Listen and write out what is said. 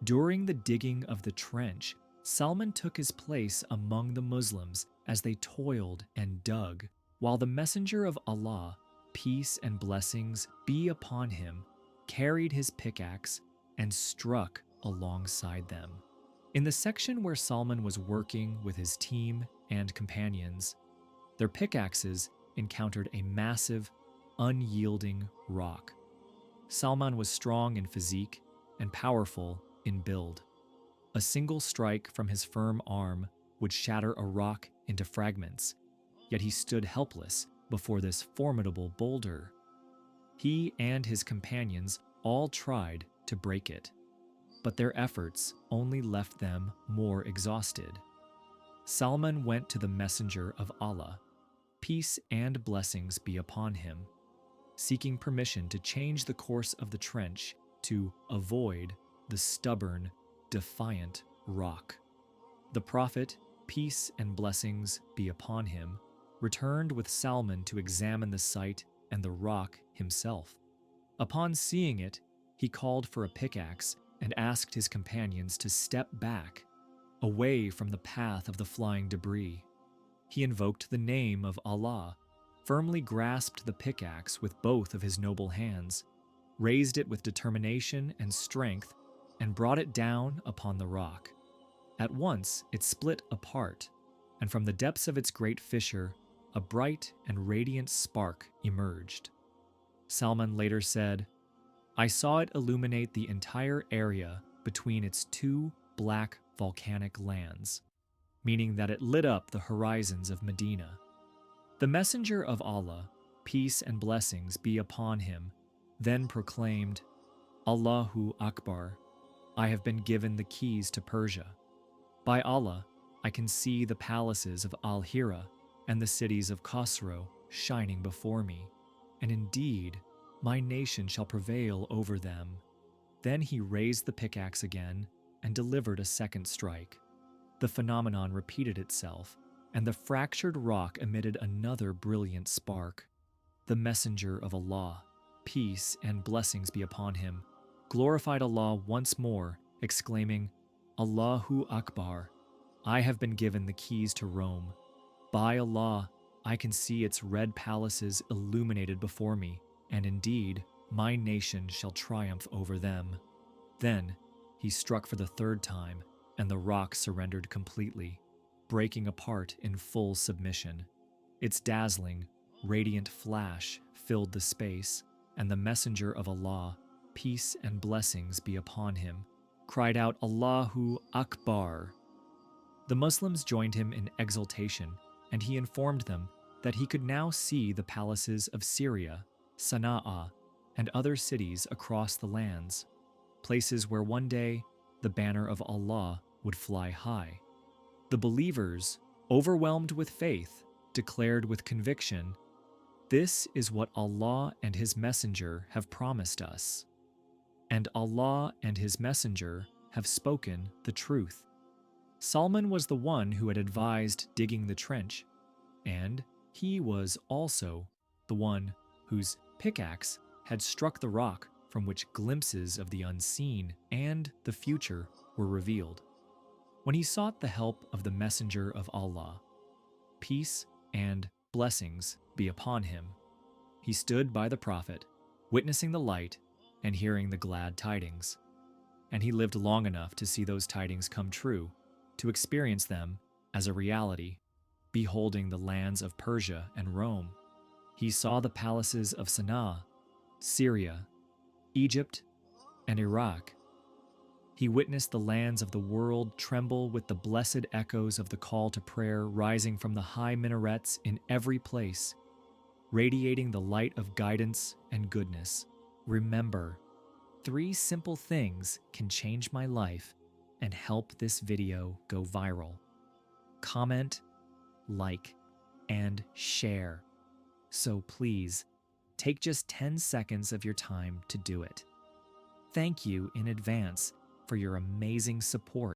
During the digging of the trench, Salman took his place among the Muslims as they toiled and dug, while the Messenger of Allah, peace and blessings be upon him, carried his pickaxe and struck alongside them. In the section where Salman was working with his team and companions, their pickaxes encountered a massive, unyielding rock. Salman was strong in physique and powerful in build. A single strike from his firm arm would shatter a rock into fragments, yet he stood helpless before this formidable boulder. He and his companions all tried to break it, but their efforts only left them more exhausted. Salman went to the Messenger of Allah, peace and blessings be upon him, seeking permission to change the course of the trench to avoid the stubborn, defiant rock. The Prophet, peace and blessings be upon him, returned with Salman to examine the site and the rock himself. Upon seeing it, he called for a pickaxe and asked his companions to step back, away from the path of the flying debris. He invoked the name of Allah, firmly grasped the pickaxe with both of his noble hands, raised it with determination and strength, and brought it down upon the rock. At once it split apart, and from the depths of its great fissure, a bright and radiant spark emerged. Salman later said, "I saw it illuminate the entire area between its two black volcanic lands," meaning that it lit up the horizons of Medina. The Messenger of Allah, peace and blessings be upon him, then proclaimed, "Allahu Akbar, I have been given the keys to Persia. By Allah, I can see the palaces of Al-Hira and the cities of Khosrow shining before me, and indeed, my nation shall prevail over them." Then he raised the pickaxe again and delivered a second strike. The phenomenon repeated itself, and the fractured rock emitted another brilliant spark. The Messenger of Allah, peace and blessings be upon him, glorified Allah once more, exclaiming, "Allahu Akbar, I have been given the keys to Rome. By Allah, I can see its red palaces illuminated before me, and indeed, my nation shall triumph over them." Then he struck for the third time, and the rock surrendered completely, breaking apart in full submission. Its dazzling, radiant flash filled the space, and the Messenger of Allah, peace and blessings be upon him, cried out, "Allahu Akbar." The Muslims joined him in exultation, and he informed them that he could now see the palaces of Syria, Sana'a, and other cities across the lands, places where one day the banner of Allah would fly high. The believers, overwhelmed with faith, declared with conviction, "This is what Allah and His Messenger have promised us. And Allah and His Messenger have spoken the truth." Salman was the one who had advised digging the trench, and he was also the one whose pickaxe had struck the rock from which glimpses of the unseen and the future were revealed. When he sought the help of the Messenger of Allah, peace and blessings be upon him, he stood by the Prophet, witnessing the light and hearing the glad tidings. And he lived long enough to see those tidings come true, to experience them as a reality, beholding the lands of Persia and Rome. He saw the palaces of Sana'a, Syria, Egypt, and Iraq. He witnessed the lands of the world tremble with the blessed echoes of the call to prayer rising from the high minarets in every place, radiating the light of guidance and goodness. Remember, 3 simple things can change my life and help this video go viral. Comment, like, and share. So please, take just 10 seconds of your time to do it. Thank you in advance for your amazing support.